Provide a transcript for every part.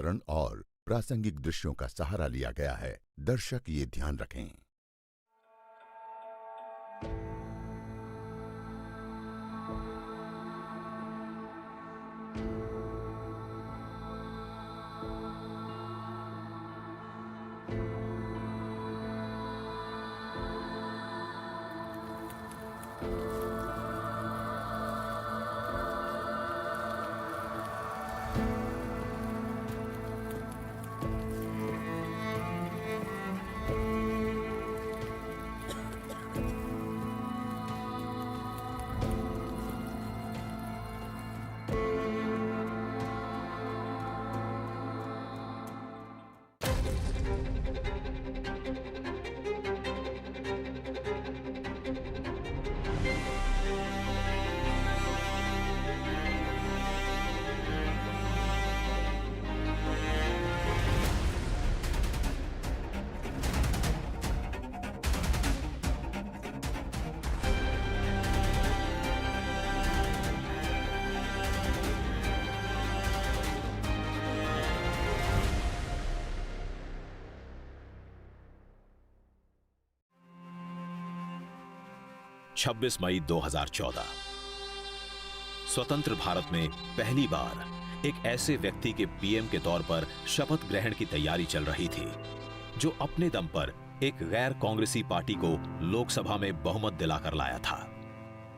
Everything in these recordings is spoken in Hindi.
रण और प्रासंगिक दृश्यों का सहारा लिया गया है। दर्शक ये ध्यान रखें। छब्बीस मई 2014 स्वतंत्र भारत में पहली बार एक ऐसे व्यक्ति के पीएम के तौर पर शपथ ग्रहण की तैयारी चल रही थी जो अपने दम पर एक गैर कांग्रेसी पार्टी को लोकसभा में बहुमत दिलाकर लाया था।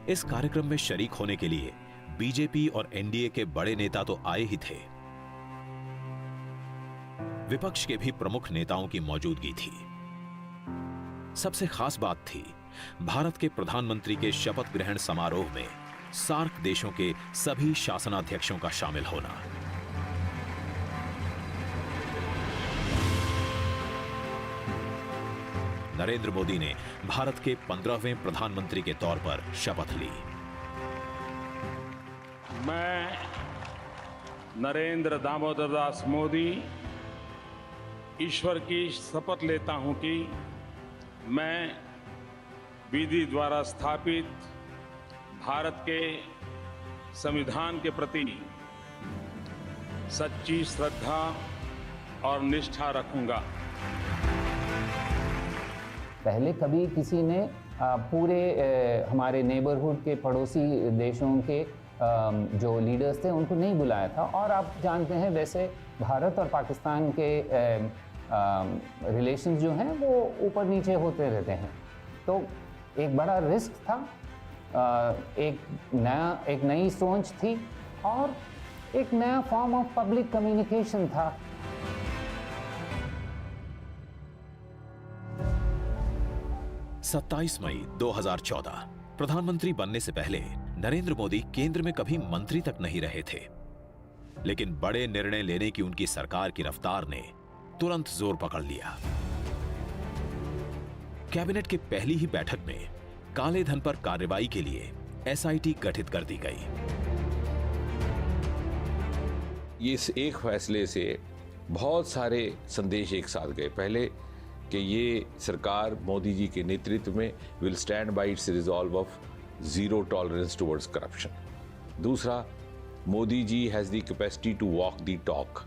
इस कार्यक्रम में शरीक होने के लिए बीजेपी और एनडीए के बड़े नेता तो आए ही थे, विपक्ष के भी प्रमुख नेताओं की मौजूदगी थी। सबसे खास बात थी भारत के प्रधानमंत्री के शपथ ग्रहण समारोह में सार्क देशों के सभी शासनाध्यक्षों का शामिल होना। नरेंद्र मोदी ने भारत के 15वें प्रधानमंत्री के तौर पर शपथ ली। मैं नरेंद्र दामोदर दास मोदी ईश्वर की शपथ लेता हूं कि मैं विधि द्वारा स्थापित भारत के संविधान के प्रति सच्ची श्रद्धा और निष्ठा रखूंगा। पहले कभी किसी ने पूरे हमारे नेबरहुड के पड़ोसी देशों के जो लीडर्स थे उनको नहीं बुलाया था। और आप जानते हैं वैसे भारत और पाकिस्तान के रिलेशंस जो हैं वो ऊपर नीचे होते रहते हैं, तो एक बड़ा रिस्क था, एक नई सोच थी और एक नया फॉर्म ऑफ पब्लिक कम्युनिकेशन था। सत्ताईस मई 2014 प्रधानमंत्री बनने से पहले नरेंद्र मोदी केंद्र में कभी मंत्री तक नहीं रहे थे, लेकिन बड़े निर्णय लेने की उनकी सरकार की रफ्तार ने तुरंत जोर पकड़ लिया। कैबिनेट की पहली ही बैठक में काले धन पर कार्रवाई के लिए एसआईटी गठित कर दी गई। इस एक फैसले से बहुत सारे संदेश एक साथ गए। पहले कि ये सरकार मोदी जी के नेतृत्व में will stand by its resolve of zero tolerance towards corruption. दूसरा, Modi ji has the capacity to walk the talk,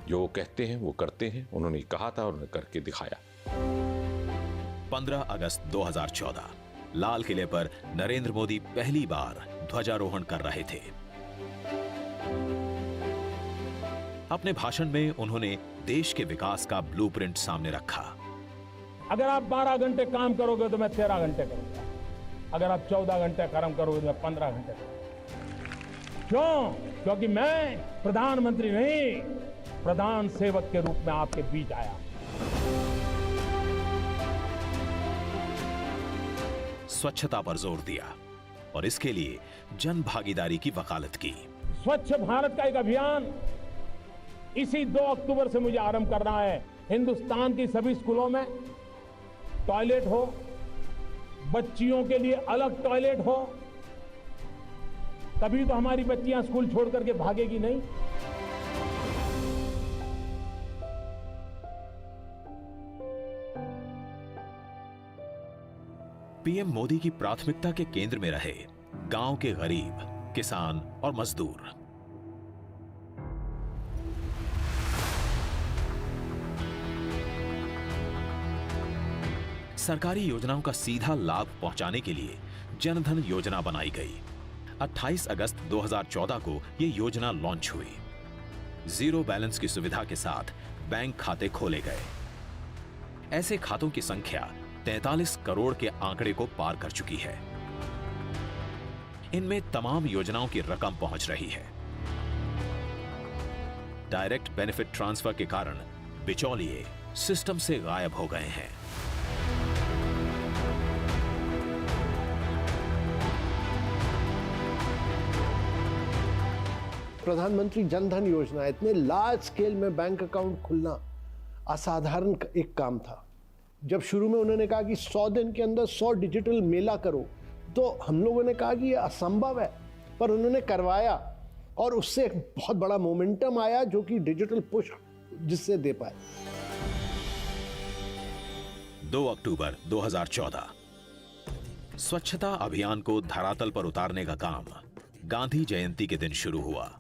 जो वो कहते हैं वो करते हैं। उन्होंने कहा था, उन्होंने करके दिखाया। 15 अगस्त 2014 लाल किले पर नरेंद्र मोदी पहली बार ध्वजारोहण कर रहे थे। अपने भाषण में उन्होंने देश के विकास का ब्लूप्रिंट सामने रखा। अगर आप 12 घंटे काम करोगे तो मैं 13 घंटे करूंगा, अगर आप 14 घंटे काम करोगे तो मैं 15 घंटे करूंगा। क्यों? क्योंकि मैं प्रधानमंत्री नहीं, प्रधान सेवक के रूप में आपके बीच आया। स्वच्छता पर जोर दिया और इसके लिए जन भागीदारी की वकालत की। स्वच्छ भारत का एक अभियान इसी 2 अक्टूबर से मुझे आरंभ करना है। हिंदुस्तान की सभी स्कूलों में टॉयलेट हो, बच्चियों के लिए अलग टॉयलेट हो, तभी तो हमारी बच्चियां स्कूल छोड़ करके भागेगी नहीं। पीएम मोदी की प्राथमिकता के केंद्र में रहे गांव के गरीब, किसान और मजदूर। सरकारी योजनाओं का सीधा लाभ पहुंचाने के लिए जनधन योजना बनाई गई। 28 अगस्त 2014 को यह योजना लॉन्च हुई। जीरो बैलेंस की सुविधा के साथ बैंक खाते खोले गए। ऐसे खातों की संख्या 43 करोड़ के आंकड़े को पार कर चुकी है। इनमें तमाम योजनाओं की रकम पहुंच रही है। डायरेक्ट बेनिफिट ट्रांसफर के कारण बिचौलिए सिस्टम से गायब हो गए हैं। प्रधानमंत्री जनधन योजना, इतने लार्ज स्केल में बैंक अकाउंट खुलना असाधारण एक काम था। जब शुरू में उन्होंने कहा कि 100 दिन के अंदर 100 डिजिटल मेला करो, तो हम लोगों ने कहा कि ये असंभव है, पर उन्होंने करवाया और उससे एक बहुत बड़ा मोमेंटम आया जो कि डिजिटल पुश जिससे दे पाए। 2 अक्टूबर 2014 स्वच्छता अभियान को धरातल पर उतारने का काम गांधी जयंती के दिन शुरू हुआ।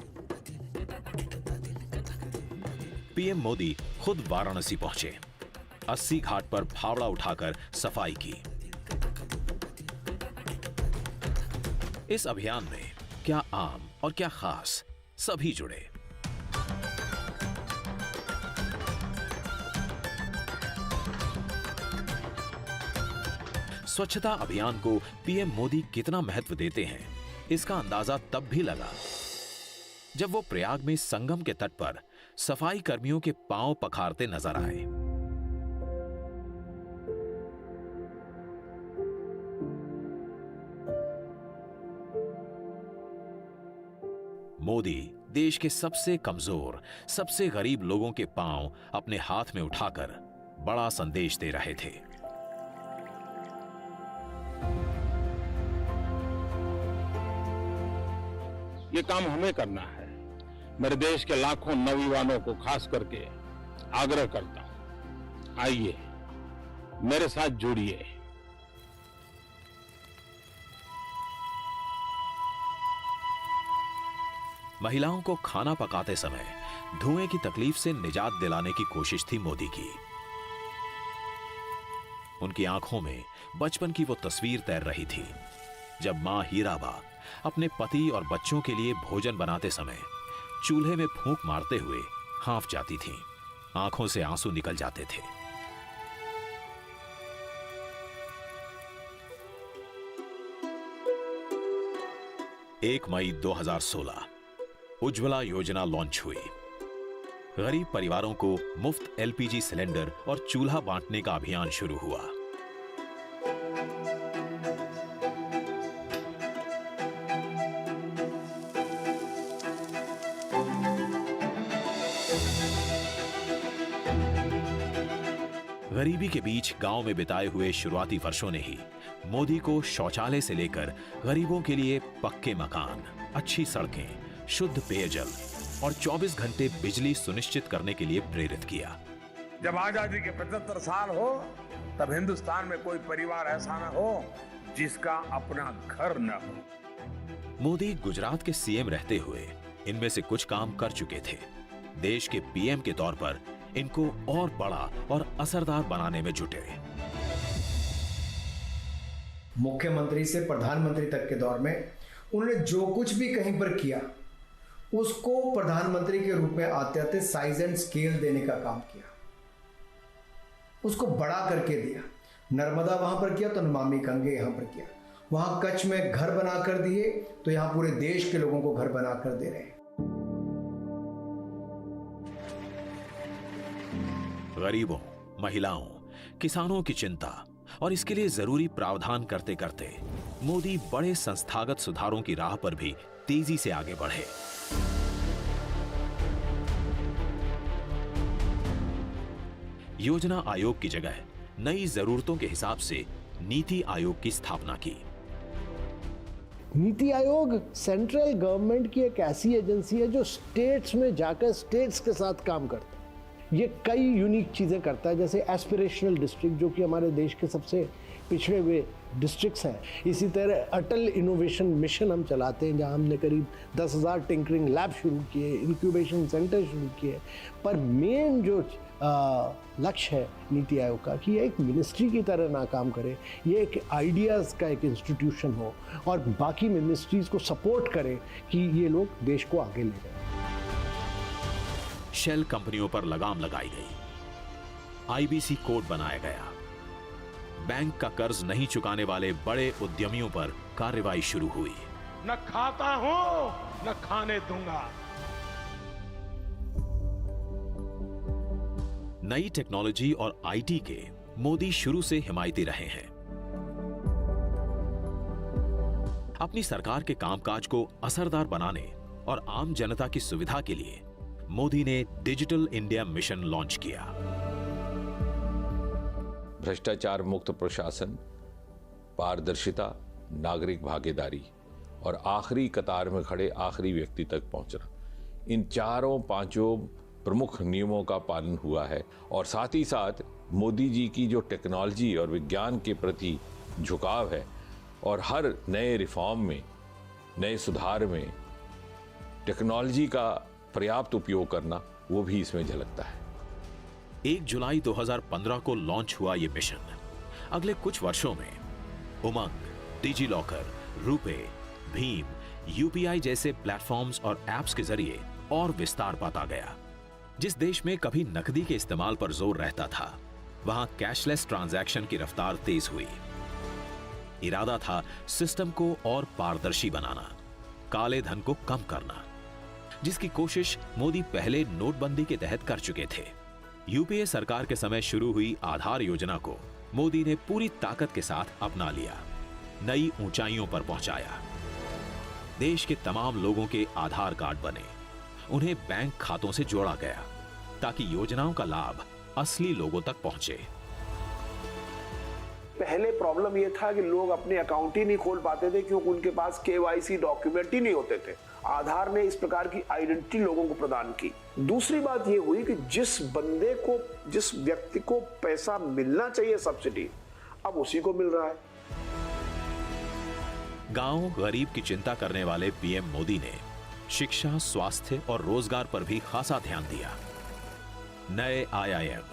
पीएम मोदी खुद वाराणसी पहुंचे। 80 घाट पर फावड़ा उठाकर सफाई की। इस अभियान में क्या आम और क्या खास, सभी जुड़े। स्वच्छता अभियान को पीएम मोदी कितना महत्व देते हैं, इसका अंदाजा तब भी लगा जब वो प्रयाग में संगम के तट पर सफाई कर्मियों के पांव पखारते नजर आए। मोदी देश के सबसे कमजोर, सबसे गरीब लोगों के पांव अपने हाथ में उठाकर बड़ा संदेश दे रहे थे। ये काम हमें करना है। मेरे देश के लाखों नौजवानों को खास करके आग्रह करता हूं, आइए मेरे साथ जुड़िए। महिलाओं को खाना पकाते समय धुएं की तकलीफ से निजात दिलाने की कोशिश थी मोदी की। उनकी आंखों में बचपन की वो तस्वीर तैर रही थी जब मां हीराबा अपने पति और बच्चों के लिए भोजन बनाते समय चूल्हे में फूंक मारते हुए हांफ जाती थीं। आंखों से आंसू निकल जाते थे। एक मई 2016 उज्ज्वला योजना लॉन्च हुई। गरीब परिवारों को मुफ्त एलपीजी सिलेंडर और चूल्हा बांटने का अभियान शुरू हुआ। गरीबी के बीच गांव में बिताए हुए शुरुआती वर्षों ने ही मोदी को शौचालय से लेकर गरीबों के लिए पक्के मकान, अच्छी सड़कें, शुद्ध पेयजल और 24 घंटे बिजली सुनिश्चित करने के लिए प्रेरित किया। जब आजादी के 75 साल हो, तब हिंदुस्तान में कोई परिवार ऐसा न हो जिसका अपना घर न हो। मोदी गुजरात के सीएम रहते हुए इनमें से कुछ काम कर चुके थे। देश के पीएम के तौर पर इनको और बड़ा और असरदार बनाने में जुटे। मुख्यमंत्री से प्रधानमंत्री तक के दौर में उन्होंने जो कुछ भी कहीं पर किया उसको प्रधानमंत्री के रूप में आते आते साइज एंड स्केल देने का काम किया, उसको बड़ा करके दिया। नर्मदा वहां पर किया तो नमामि गंगे यहां पर किया, वहां कच्छ में घर बना कर दिए तो यहां पूरे देश के लोगों को घर बना कर दे रहे हैं। गरीबों, महिलाओं, किसानों की चिंता और इसके लिए जरूरी प्रावधान करते करते मोदी बड़े संस्थागत सुधारों की राह पर भी तेजी से आगे बढ़े। योजना आयोग की जगह नई जरूरतों के हिसाब से नीति आयोग की स्थापना की। नीति आयोग सेंट्रल गवर्नमेंट की एक ऐसी एजेंसी है जो स्टेट्स में जाकर स्टेट्स के साथ काम करता है। ये कई यूनिक चीज़ें करता है, जैसे एस्पिरेशनल डिस्ट्रिक्ट, जो कि हमारे देश के सबसे पिछड़े हुए डिस्ट्रिक्ट्स हैं। इसी तरह अटल इनोवेशन मिशन हम चलाते हैं, जहां हमने करीब 10,000 टिंकरिंग लैब शुरू किए, इंक्यूबेशन सेंटर शुरू किए। पर मेन जो लक्ष्य है नीति आयोग का कि ये एक मिनिस्ट्री की तरह ना काम करे, ये एक आइडियाज़ का एक इंस्टीट्यूशन हो और बाकी मिनिस्ट्रीज़ को सपोर्ट करे कि ये लोग देश को आगे ले जाए। शेल कंपनियों पर लगाम लगाई गई, आईबीसी कोड बनाया गया, बैंक का कर्ज नहीं चुकाने वाले बड़े उद्यमियों पर कार्रवाई शुरू हुई। न खाता हूं न खाने दूंगा। नई टेक्नोलॉजी और आईटी के मोदी शुरू से हिमायती रहे हैं। अपनी सरकार के कामकाज को असरदार बनाने और आम जनता की सुविधा के लिए मोदी ने डिजिटल इंडिया मिशन लॉन्च किया। भ्रष्टाचार मुक्त प्रशासन, पारदर्शिता, नागरिक भागीदारी और आखिरी कतार में खड़े आखिरी व्यक्ति तक पहुंचना, इन चारों पांचों प्रमुख नियमों का पालन हुआ है। और साथ ही साथ मोदी जी की जो टेक्नोलॉजी और विज्ञान के प्रति झुकाव है और हर नए रिफॉर्म में, नए सुधार में टेक्नोलॉजी का पर्याप्त उपयोग करना, वो भी इसमें झलकता है। 1 जुलाई 2015 को लॉन्च हुआ यह मिशन अगले कुछ वर्षों में उमंग, digi locker, RuPay, Bhim, UPI जैसे प्लेटफॉर्म्स और एप्स के जरिए और विस्तार पाता गया। जिस देश में कभी नकदी के इस्तेमाल पर जोर रहता था, वहां कैशलेस ट्रांजैक्शन की रफ्तार तेज हुई। इरादा था सिस्टम को और पारदर्शी बनाना, काले धन को कम करना, जिसकी कोशिश मोदी पहले नोटबंदी के तहत कर चुके थे। यूपीए सरकार के समय शुरू हुई आधार योजना को मोदी ने पूरी ताकत के साथ अपना लिया, नई ऊंचाइयों पर पहुंचाया। देश के तमाम लोगों के आधार कार्ड बने, उन्हें बैंक खातों से जोड़ा गया ताकि योजनाओं का लाभ असली लोगों तक पहुंचे। पहले प्रॉब्लम यह था कि लोग अपने अकाउंट ही नहीं खोल पाते थे क्योंकि उनके पास केवाईसी डॉक्यूमेंट ही नहीं होते थे। आधार ने इस प्रकार की आइडेंटिटी लोगों को प्रदान की। दूसरी बात यह हुई कि जिस व्यक्ति को पैसा मिलना चाहिए सब्सिडी, अब उसी को मिल रहा है। गांव गरीब की चिंता करने वाले पीएम मोदी ने शिक्षा, स्वास्थ्य और रोजगार पर भी खासा ध्यान दिया। नए आईआईएम,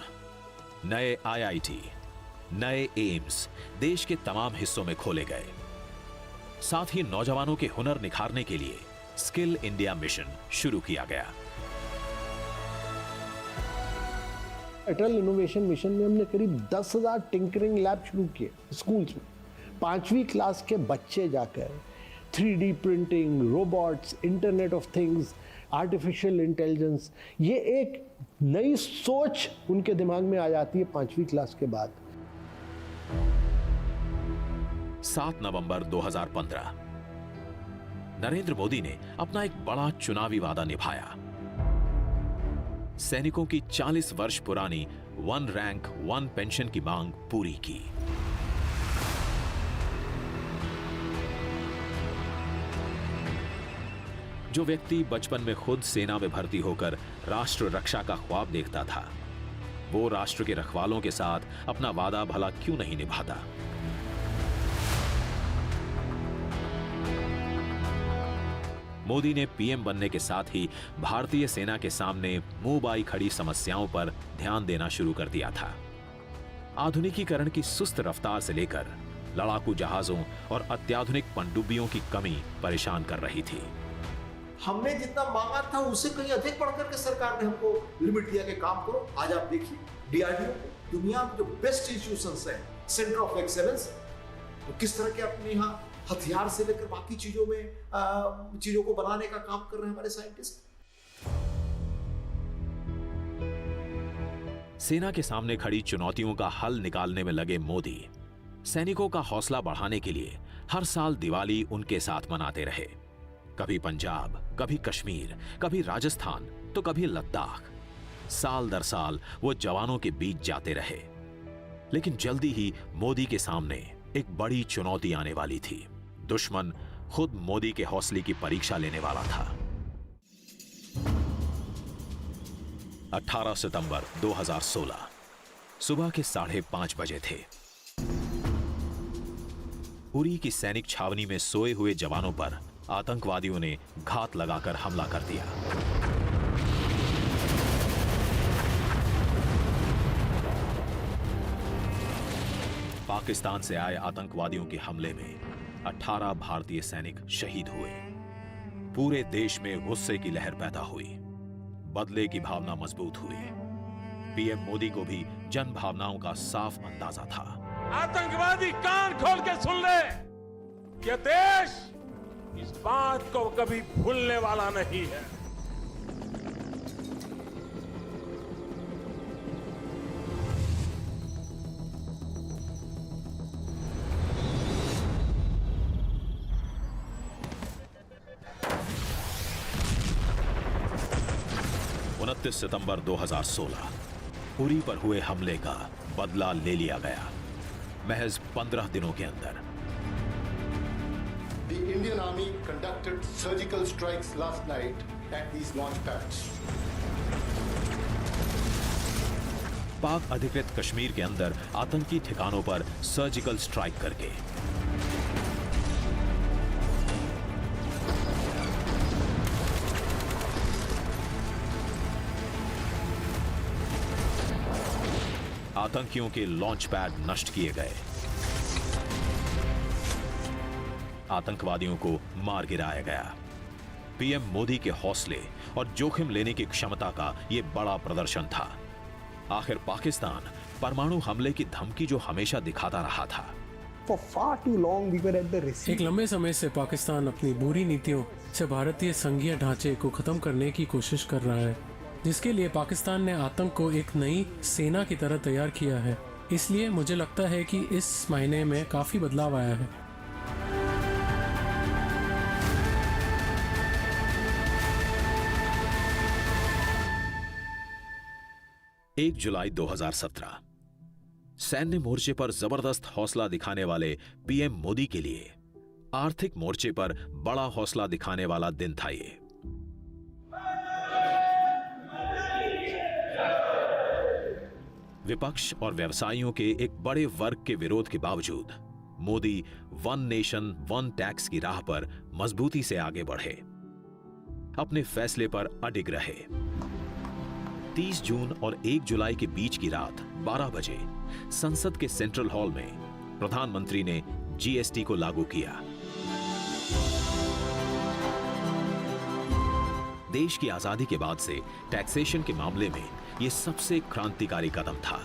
नए आईआईटी, नए एम्स देश के तमाम हिस्सों में खोले गए। साथ ही नौजवानों के हुनर निखारने के लिए स्किल इंडिया मिशन शुरू किया गया। अटल इनोवेशन मिशन में हमने करीब 10,000 टिंकरिंग लैब शुरू किए स्कूल्स में। 5वीं क्लास के बच्चे जाकर 3D printing, robots, internet of things, artificial intelligence, ये एक नई सोच उनके दिमाग में आ जाती है 5वीं क्लास के बाद। 7 नवंबर 2015 नरेंद्र मोदी ने अपना एक बड़ा चुनावी वादा निभाया। सैनिकों की 40 वर्ष पुरानी 1 रैंक 1 पेंशन की मांग पूरी की। जो व्यक्ति बचपन में खुद सेना में भर्ती होकर राष्ट्र रक्षा का ख्वाब देखता था, वो राष्ट्र के रखवालों के साथ अपना वादा भला क्यों नहीं निभाता। मोदी ने पीएम बनने के साथ ही भारतीय सेना के सामने मुंह बाई खड़ी समस्याओं पर ध्यान देना शुरू कर दिया था। आधुनिकीकरण की सुस्त रफ्तार से लेकर लड़ाकू जहाजों और अत्याधुनिक पनडुब्बियों की कमी परेशान कर रही थी। हमने जितना मांगा था उससे कहीं अधिक बढ़कर के सरकार ने हमको लिमिट दिया कि काम करो। आज आप देखिए डीआरडीओ, दुनिया में जो बेस्ट इंस्टीट्यूशंस हैं, सेंटर ऑफ एक्सेलेंस, वो किस तरह के अपने यहाँ हथियार से लेकर बाकी चीजों में चीजों को बनाने का काम कर रहे हैं हमारे साइंटिस्ट। सेना के सामने खड़ी चुनौतियों का हल निकालने में लगे मोदी सैनिकों का हौसला बढ़ाने के लिए हर साल दिवाली उनके साथ मनाते रहे। कभी पंजाब, कभी कश्मीर, कभी राजस्थान, तो कभी लद्दाख। साल दर साल वो जवानों के बीच जाते रहे। लेकिन जल्दी ही मोदी के सामने एक बड़ी चुनौती आने वाली थी। दुश्मन खुद मोदी के हौसले की परीक्षा लेने वाला था। 18 सितंबर 2016 सुबह के 5:30 बजे थे। उरी की सैनिक छावनी में सोए हुए जवानों पर आतंकवादियों ने घात लगाकर हमला कर दिया। पाकिस्तान से आए आतंकवादियों के हमले में 18 भारतीय सैनिक शहीद हुए। पूरे देश में गुस्से की लहर पैदा हुई, बदले की भावना मजबूत हुई। पीएम मोदी को भी जन भावनाओं का साफ अंदाजा था। आतंकवादी कान खोल के सुन ले, ये देश इस बात को कभी भूलने वाला नहीं है। सितंबर 2016 उरी पर हुए हमले का बदला ले लिया गया, महज 15 दिनों के अंदर। The Indian Army conducted surgical strikes last night at these launch pads. पाक अधिकृत कश्मीर के अंदर आतंकी ठिकानों पर सर्जिकल स्ट्राइक करके आतंकियों के लॉन्च पैड नष्ट किए गए, आतंकवादियों को मार गिराया गया। पीएम मोदी के हौसले और जोखिम लेने की क्षमता का यह बड़ा प्रदर्शन था। आखिर पाकिस्तान परमाणु हमले की धमकी जो हमेशा दिखाता रहा था। एक लंबे समय से पाकिस्तान अपनी बुरी नीतियों से भारतीय संघीय ढांचे को खत्म करने की कोशिश कर रहा है, जिसके लिए पाकिस्तान ने आतंक को एक नई सेना की तरह तैयार किया है। इसलिए मुझे लगता है कि इस महीने में काफी बदलाव आया है। एक जुलाई 2017 सैन्य मोर्चे पर जबरदस्त हौसला दिखाने वाले पीएम मोदी के लिए आर्थिक मोर्चे पर बड़ा हौसला दिखाने वाला दिन था ये। विपक्ष और व्यवसायियों के एक बड़े वर्ग के विरोध के बावजूद Modi one nation one tax की राह पर मजबूती से आगे बढ़े, अपने फैसले पर अडिग रहे। 30 जून और 1 जुलाई के बीच की रात 12 बजे संसद के सेंट्रल हॉल में प्रधानमंत्री ने जीएसटी को लागू किया। देश की आजादी के बाद से टैक्सेशन के मामले में यह सबसे क्रांतिकारी कदम था।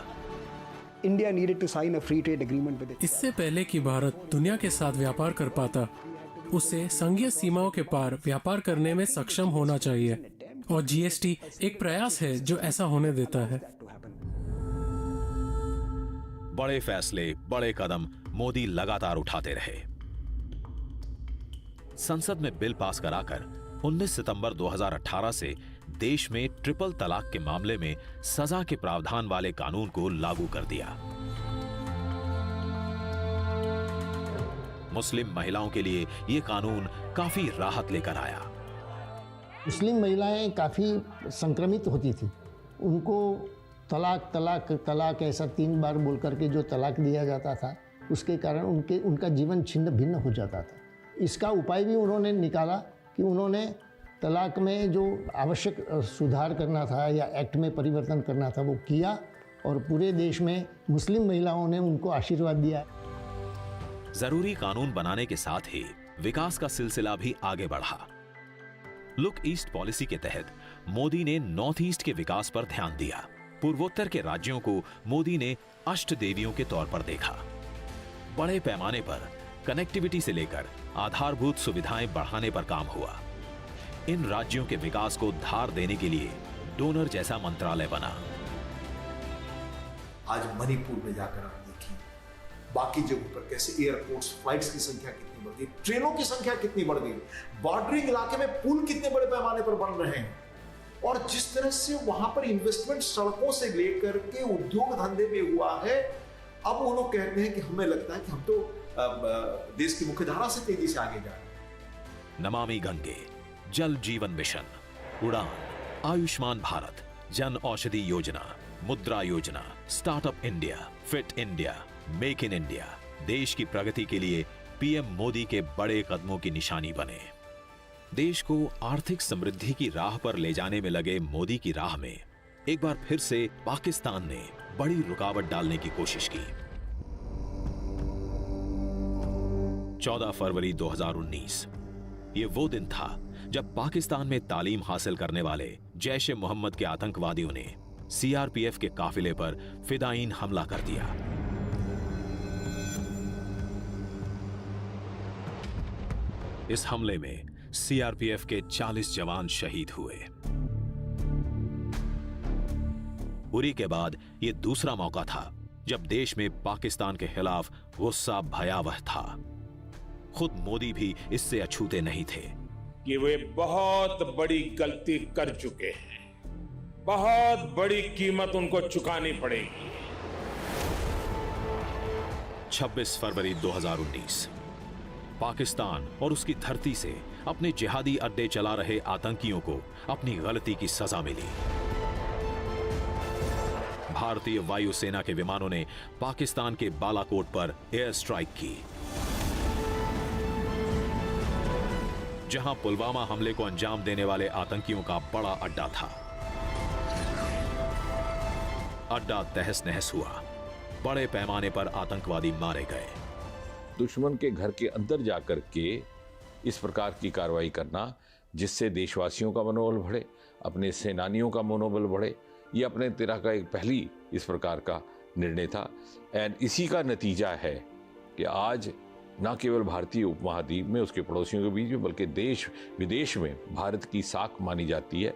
India needed to sign a free trade agreement with it. इससे पहले कि भारत दुनिया के साथ व्यापार कर पाता, उसे संघीय सीमाओं के पार व्यापार करने में सक्षम होना चाहिए, और जीएसटी एक प्रयास है जो ऐसा होने देता है। बड़े फैसले, बड़े कदम मोदी लगातार उठाते रहे। संसद में बिल पास कराकर 19 सितंबर 2018 से देश में ट्रिपल तलाक के मामले में सजा के प्रावधान वाले कानून को लागू कर दिया। मुस्लिम महिलाओं के लिए यह कानून काफी राहत लेकर आया। मुस्लिम महिलाएं काफ़ी संक्रमित होती थी, उनको तलाक तलाक तलाक ऐसा 3 बार बोल करके जो तलाक दिया जाता था, उसके कारण उनका जीवन छिन्न भिन्न हो जाता था। इसका उपाय भी उन्होंने निकाला कि उन्होंने तलाक में जो आवश्यक सुधार करना था या एक्ट में परिवर्तन करना था वो किया, और पूरे देश में मुस्लिम महिलाओं ने उनको आशीर्वाद दिया। जरूरी कानून बनाने के साथ ही विकास का सिलसिला भी आगे बढ़ा। लुक ईस्ट पॉलिसी के तहत मोदी ने नॉर्थ ईस्ट के विकास पर ध्यान दिया। पूर्वोत्तर के राज्यों को मोदी ने अष्ट देवियों के तौर पर देखा। बड़े पैमाने पर कनेक्टिविटी से लेकर आधारभूत सुविधाएं बढ़ाने पर काम हुआ। इन राज्यों के विकास को धार देने के लिए डोनर जैसा मंत्रालय बना। आज मणिपुर में जाकर आप देखिए, बाकी जगहों पर कैसे एयरपोर्ट्स, फ्लाइट्स की संख्या कितनी बढ़ गई, ट्रेनों की संख्या कितनी बढ़ गई, बॉर्डरिंग इलाके में पुल कितने बड़े पैमाने पर बन रहे हैं, और जिस तरह से वहां पर इन्वेस्टमेंट सड़कों से लेकर के उद्योग धंधे में हुआ है। अब वो लोग कहते हैं कि हमें लगता है कि हम तो देश की मुख्य धारा से तेजी से आगे जा रहे हैं। नमामि गंगे, जल जीवन मिशन, उड़ान, आयुष्मान भारत, जन औषधि योजना, मुद्रा योजना, startup India, fit India, make in India, देश की प्रगति के लिए पीएम मोदी के बड़े कदमों की निशानी बने। देश को आर्थिक समृद्धि की राह पर ले जाने में लगे मोदी की राह में एक बार फिर से पाकिस्तान ने बड़ी रुकावट डालने की कोशिश की। 14 फरवरी 2019 ये वो दिन था जब पाकिस्तान में तालीम हासिल करने वाले जैश-ए-मोहम्मद के आतंकवादियों ने सीआरपीएफ के काफिले पर फिदायीन हमला कर दिया। इस हमले में सीआरपीएफ के 40 जवान शहीद हुए। उरी के बाद यह दूसरा मौका था जब देश में पाकिस्तान के खिलाफ गुस्सा भयावह था। खुद मोदी भी इससे अछूते नहीं थे कि वे बहुत बड़ी गलती कर चुके हैं, बहुत बड़ी कीमत उनको चुकानी पड़ेगी। 26 फरवरी 2019 पाकिस्तान और उसकी धरती से अपने जिहादी अड्डे चला रहे आतंकियों को अपनी गलती की सजा मिली। भारतीय वायुसेना के विमानों ने पाकिस्तान के बालाकोट पर एयर स्ट्राइक की, जहां पुलवामा हमले को अंजाम देने वाले आतंकियों का बड़ा अड्डा था। अड्डा तहस नहस हुआ, बड़े पैमाने पर आतंकवादी मारे गए। दुश्मन के घर के अंदर जाकर के इस प्रकार की कार्रवाई करना, जिससे देशवासियों का मनोबल बढ़े, अपने सेनानियों का मनोबल बढ़े, ये अपने तरह का एक पहली इस प्रकार का निर्णय था। एंड इसी का नतीजा है कि आज न केवल भारतीय उपमहाद्वीप में, उसके पड़ोसियों के बीच में, बल्कि देश विदेश में भारत की साख मानी जाती है।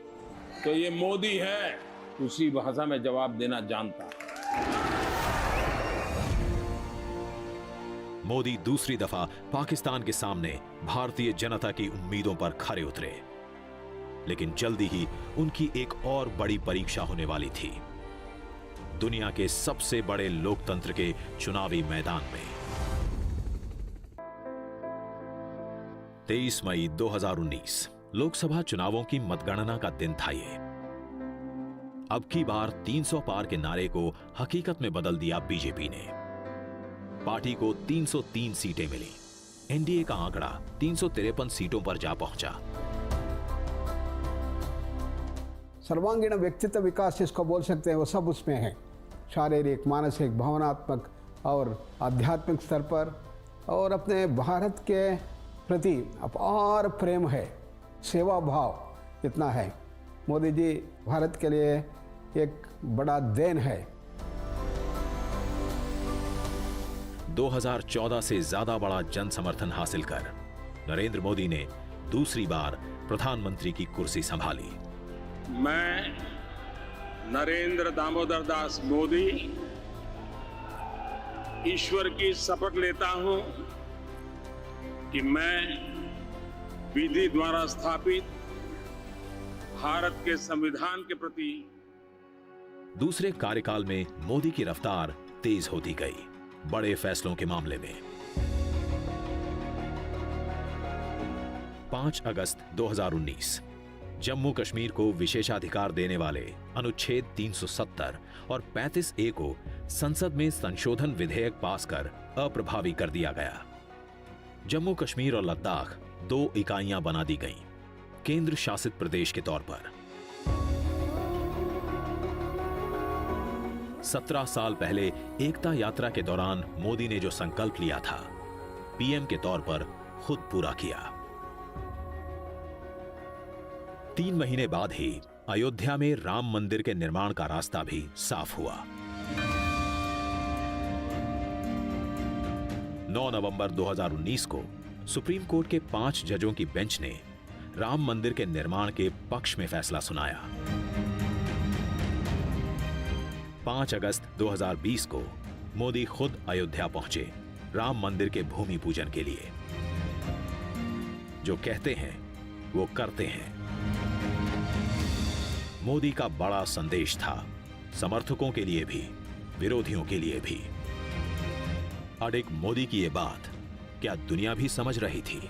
तो ये मोदी है, उसी भाषा में जवाब देना जानता है। मोदी दूसरी दफा पाकिस्तान के सामने भारतीय जनता की उम्मीदों पर खरे उतरे, लेकिन जल्दी ही उनकी एक और बड़ी परीक्षा होने वाली थी, दुनिया के सबसे बड़े लोकतंत्र के चुनावी मैदान में। 23 मई 2019 लोकसभा चुनावों की मतगणना का दिन था ये। अब की बार 300 पार के नारे को हकीकत में बदल दिया बीजेपी ने। पार्टी को 303 सीटें मिली। एनडीए का आंकड़ा 353 सीटों पर जा पहुंचा। सर्वांगीण व्यक्तित्व विकास जिसको बोल सकते हैं वो सब उसमें है, शारीरिक, मानसिक, भावनात्मक और आध्यात्मिक स्तर पर, और अपने भारत के प्रति अपार प्रेम है, सेवा भाव इतना है। मोदी जी भारत के लिए एक बड़ा देन है। 2014 से ज्यादा बड़ा जन समर्थन हासिल कर नरेंद्र मोदी ने दूसरी बार प्रधानमंत्री की कुर्सी संभाली। मैं नरेंद्र दामोदर दास मोदी ईश्वर की शपथ लेता हूं कि मैं विधि द्वारा स्थापित भारत के संविधान के प्रति। दूसरे कार्यकाल में मोदी की रफ्तार तेज होती गई बड़े फैसलों के मामले में। 5 अगस्त 2019 जम्मू कश्मीर को विशेषाधिकार देने वाले अनुच्छेद 370 और 35A को संसद में संशोधन विधेयक पास कर अप्रभावी कर दिया गया। जम्मू कश्मीर और लद्दाख 2 इकाइयां बना दी गईं, केंद्र शासित प्रदेश के तौर पर। 17 साल पहले एकता यात्रा के दौरान मोदी ने जो संकल्प लिया था, पीएम के तौर पर खुद पूरा किया। 3 महीने बाद ही अयोध्या में राम मंदिर के निर्माण का रास्ता भी साफ हुआ। 9 नवंबर 2019 को सुप्रीम कोर्ट के 5 जजों की बेंच ने राम मंदिर के निर्माण के पक्ष में फैसला सुनाया। 5 अगस्त 2020 को मोदी खुद अयोध्या पहुंचे राम मंदिर के भूमि पूजन के लिए। जो कहते हैं वो करते हैं। मोदी का बड़ा संदेश था, समर्थकों के लिए भी, विरोधियों के लिए भी। अडिग मोदी की ये बात क्या दुनिया भी समझ रही थी?